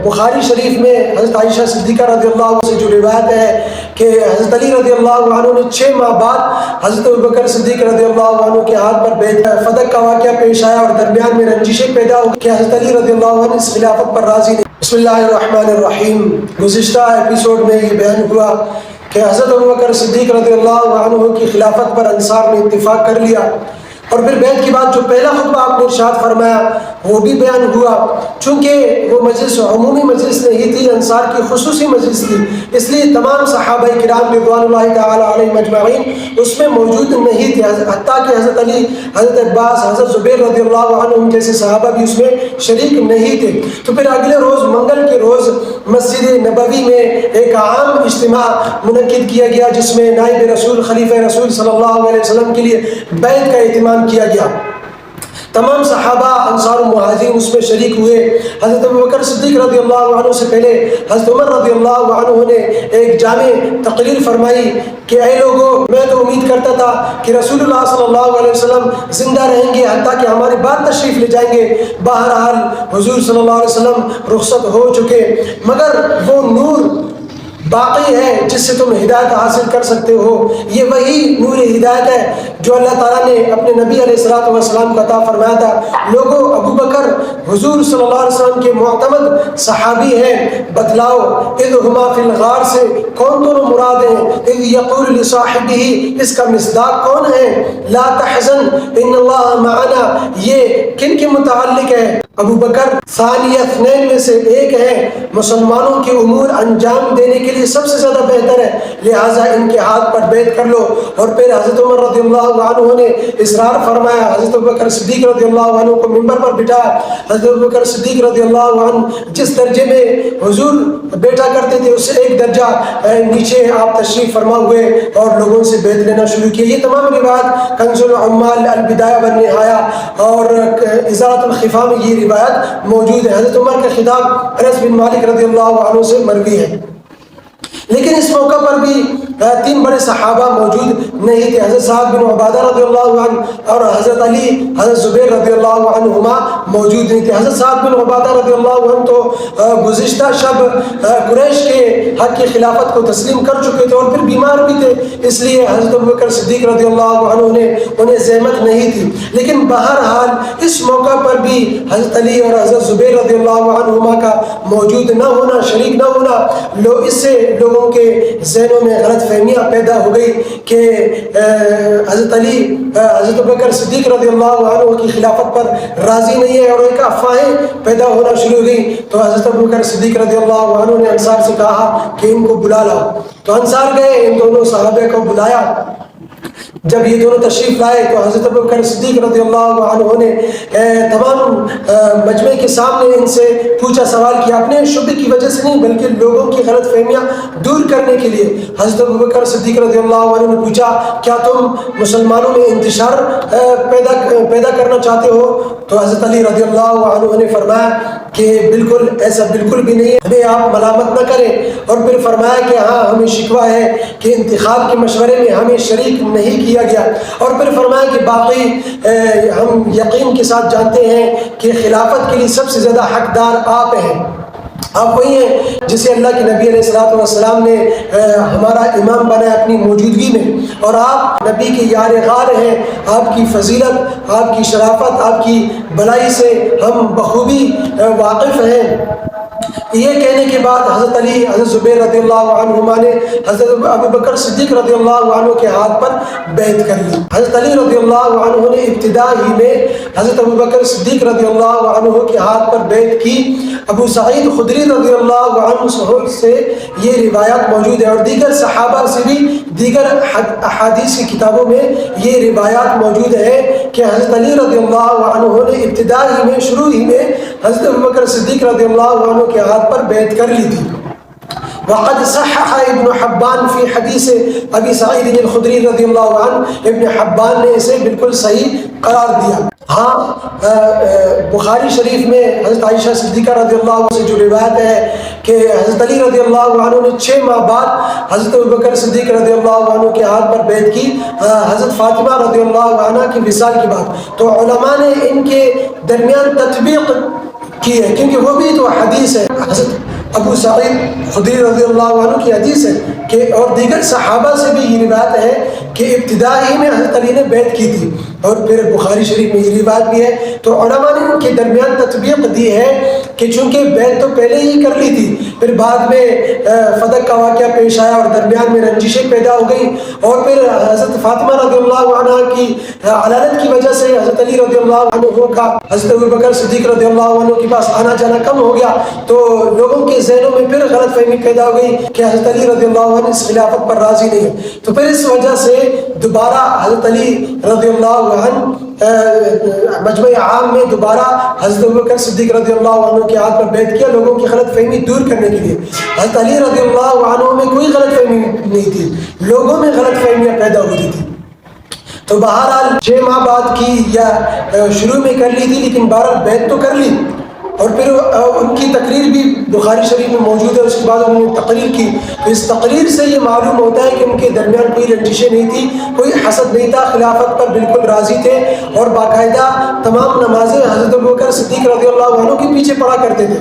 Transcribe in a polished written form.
بخاری شریف میں حضرت عائشہ صدیقہ رضی اللہ عنہ سے جو روایت ہے کہ حضرت علی رضی اللہ عنہ نے 6 ماہ بعد حضرت ابوبکر صدیق رضی اللہ عنہ کے ہاتھ پر بیعت فدق کا واقعہ پیش آیا اور درمیان میں رنجشیں پیدا ہو کہ حضرت علی رضی اللہ عنہ اس خلافت پر راضی نہیں۔ بسم اللہ الرحمن الرحیم۔ گزشتہ ایپیسوڈ میں یہ بیان ہوا کہ حضرت ابوبکر صدیق رضی اللہ عنہ کی خلافت پر انصار نے اتفاق کر لیا، اور پھر بیعت کے بعد جو پہلا خطبہ آپ نے ارشاد فرمایا وہ بھی بیان ہوا۔ چونکہ وہ مجلس عمومی مجلس نہیں تھی، انصار کی خصوصی مجلس تھی، اس لیے تمام صحابہ کرام رضوان اللہ تعالی علیہم اجمعین اس میں موجود نہیں تھے، حتیٰ کہ حضرت علی، حضرت عباس، حضرت زبیر رضی اللہ عنہم جیسے صحابہ بھی اس میں شریک نہیں تھے۔ تو پھر اگلے روز منگل کے روز مسجد نبوی میں ایک عام اجتماع منعقد کیا گیا، جس میں نائب رسول خلیفہ رسول صلی اللہ علیہ وسلم کے لیے بیعت کا اہتمام کیا گیا۔ تمام صحابہ انصار و مہاجرین اس میں شریک ہوئے۔ حضرت ابوبکر صدیق رضی اللہ عنہ سے پہلے حضرت عمر رضی اللہ عنہ نے ایک جامع تقریر فرمائی کہ اے لوگو، میں تو امید کرتا تھا کہ رسول اللہ صلی اللہ علیہ وسلم زندہ رہیں گے حتیٰ کہ ہمارے بعد تشریف لے جائیں گے۔ بہرحال حضور صلی اللہ علیہ وسلم رخصت ہو چکے، مگر وہ نور باقی ہے جس سے تم ہدایت حاصل کر سکتے ہو۔ یہ وہی نور ہدایت ہے جو اللہ تعالیٰ نے اپنے نبی علیہ الصلوۃ والسلام کو عطا فرمایا تھا۔ لوگوں، ابوبکر حضور صلی اللہ علیہ وسلم کے معتمد صحابی ہیں، بتلاؤ اذ ہما فی الغار سے کون دونوں مراد ہیں؟ اذ یقول لصاحبہ، اس کا مصداق کون ہے؟ لا تحزن ان اللہ معنا، یہ کن کے متعلق ہے؟ ابوبکر ثانی اثنین میں سے ایک ہے، مسلمانوں کے امور انجام دینے کے لیے سب سے زیادہ بہتر ہے، لہٰذا ان کے ہاتھ پر بیعت کر لو۔ اور پھر حضرت عمر رضی اللہ عنہ نے اصرار فرمایا، حضرت ابوبکر صدیق رضی اللہ عنہ کو منبر پر بٹھایا۔ حضرت ابوبکر صدیق رضی اللہ عنہ جس درجے میں حضور بیٹھا کرتے تھے اس سے ایک درجہ نیچے آپ تشریف فرما ہوئے اور لوگوں سے بیعت لینا شروع کیا۔ یہ تمام روایات کنز العمال، البدایہ والنہایہ اور ازالۃ الخفا میں یہ روایت موجود ہے۔ حضرت عمر کا خطاب انس بن مالک رضی اللہ عنہ سے مروی ہے۔ لیکن اس موقع پر بھی 3 بڑے صحابہ موجود نہیں تھے، حضرت سعد بن عبادہ رضی اللہ عنہ اور حضرت علی، حضرت زبیر رضی اللہ عنہما موجود نہیں تھے۔ حضرت سعد بن عبادہ رضی اللہ عنہ تو گزشتہ شب قریش کے حق کی خلافت کو تسلیم کر چکے تھے اور پھر بیمار بھی تھے، اس لیے حضرت ابوبکر صدیق رضی اللہ عنہ نے انہیں زحمت نہیں تھی۔ لیکن بہرحال اس موقع پر بھی حضرت علی اور حضرت زبیر رضی اللہ عنہما کا موجود نہ ہونا، شریک نہ ہونا، اس سے لوگوں کے ذہنوں میں غلط فہمیاں پیدا ہو گئی کہ حضرت علی، حضرت ابوبکر صدیق رضی اللہ عنہ کی خلافت پر راضی نہیں ہے، اور ایک افواہیں پیدا ہونا شروع ہو گئی۔ تو حضرت ابوبکر صدیق رضی اللہ عنہ نے انصار سے کہا کہ ان کو بلا لاؤ۔ تو انصار گئے، ان دونوں صحابہ کو بلایا۔ جب یہ دونوں تشریف لائے تو حضرت ابوبکر صدیق رضی اللہ عنہ نے تمام مجمع کے سامنے ان سے پوچھا، سوال کیا، اپنے شبہ کی وجہ سے نہیں بلکہ لوگوں کی غلط فہمیاں دور کرنے کے لیے۔ حضرت ابوبکر صدیق رضی اللہ عنہ نے پوچھا، کیا تم مسلمانوں میں انتشار پیدا کرنا چاہتے ہو؟ تو حضرت علی رضی اللہ عنہ نے فرمایا کہ بالکل، ایسا بالکل بھی نہیں ہے، ہمیں آپ ملامت نہ کریں۔ اور پھر فرمایا کہ ہاں، ہمیں شکوہ ہے کہ انتخاب کے مشورے میں ہمیں شریک نہیں کیا گیا۔ اور پھر فرمایا کہ باقی ہم یقین کے ساتھ جانتے ہیں کہ خلافت کے لیے سب سے زیادہ حقدار آپ ہیں، آپ وہی ہیں جسے اللہ کے نبی علیہ الصلوۃ والسلام نے ہمارا امام بنایا اپنی موجودگی میں، اور آپ نبی کے یار غار ہیں۔ آپ کی فضیلت، آپ کی شرافت، آپ کی بلائی سے ہم بخوبی واقف ہیں۔ یہ کہنے کے بعد حضرت علی، حضرت زبیر رضی اللہ عنہما نے حضرت ابوبکر صدیق رضی اللہ عنہ کے ہاتھ پر بیعت کر لی۔ حضرت علی رضی اللہ عنہ نے ابتدا ہی میں حضرت ابوبکر صدیق رضی اللہ عنہ کے ہاتھ پر بیعت کی۔ ابو سعید خدری رضی اللہ عنہ سے یہ روایات موجود ہے، اور دیگر صحابہ سے بھی دیگر احادیث کی کتابوں میں یہ روایات موجود ہے کہ حضرت علی رضی اللہ عنہ نے ابتدا ہی میں، شروع ہی میں حضرت ابوبکر صدیق رضی اللہ عنہ کے ہاتھ پر بیعت کر لی تھی۔ وقد صحح ابن حبان فی حدیث ابی سعید الخدری رضی اللہ عنہ، ابن حبان نے اسے بالکل صحیح قرار دیا۔ ہاں، بخاری شریف میں حضرت عائشہ صدیقہ رضی اللہ عنہ سے جو روایت ہے کہ حضرت علی رضی اللہ عنہ نے 6 ماہ بعد حضرت ابوبکر صدیق رضی اللہ عنہ کے ہاتھ پر بیعت کی، حضرت فاطمہ رضی اللہ عنہ کی وصال کے بعد۔ تو علماء نے ان کے درمیان تطبیق کی ہے، کیونکہ وہ بھی تو حدیث ہے، حضرت ابو سعید خدری رضی اللہ عنہ کی حدیث ہے کہ اور دیگر صحابہ سے بھی یہ روایت ہے کہ ابتدائی میں حضرت علی نے بیعت کی تھی، اور پھر بخاری شریف میں یہ روایت بھی ہے۔ تو علماء نے ان کے درمیان تطبیق دی ہے کہ چونکہ بیعت تو پہلے ہی کر لی تھی، پھر بعد میں فدق کا واقعہ پیش آیا اور درمیان میں رنجشیں پیدا ہو گئیں، اور پھر حضرت فاطمہ رضی اللہ عنہ کی علالت کی وجہ سے حضرت علی رضی اللہ عنہ کا حضرت ابوبکر صدیق رضی اللہ عنہ کے پاس آنا جانا کم ہو گیا، تو لوگوں کے ذہنوں میں پھر غلط فہمی پیدا ہو گئی کہ حضرت علی رضی اللہ عنہ اس خلافت پر راضی نہیں ہے، تو پھر اس وجہ سے دوبارہ حضرت علی رضی اللہ عنہ مجمع عام میں دوبارہ حضرت ابوبکر صدیق رضی اللہ عنہ کے ہاتھ پر بیعت کیا، لوگوں کی غلط فہمی دور کرنے کے لیے۔ حضرت علی رضی اللہ عنہ میں کوئی غلط فہمی نہیں تھی، لوگوں میں غلط فہمیاں پیدا ہوتی تھی۔ تو بہرحال 6 ماہ بعد کی یا شروع میں کر لی تھی، لیکن بہرحال بیعت تو کر لی، اور پھر ان کی تقریر بھی بخاری شریف میں موجود ہے، اس کے بعد انہوں نے تقریر کی، تو اس تقریر سے یہ معلوم ہوتا ہے کہ ان کے درمیان کوئی رنجشیں نہیں تھی، کوئی حسد نہیں تھا، خلافت پر بالکل راضی تھے، اور باقاعدہ تمام نمازیں حضرت ابوبکر صدیق رضی اللہ عنہ کے پیچھے پڑھا کرتے تھے۔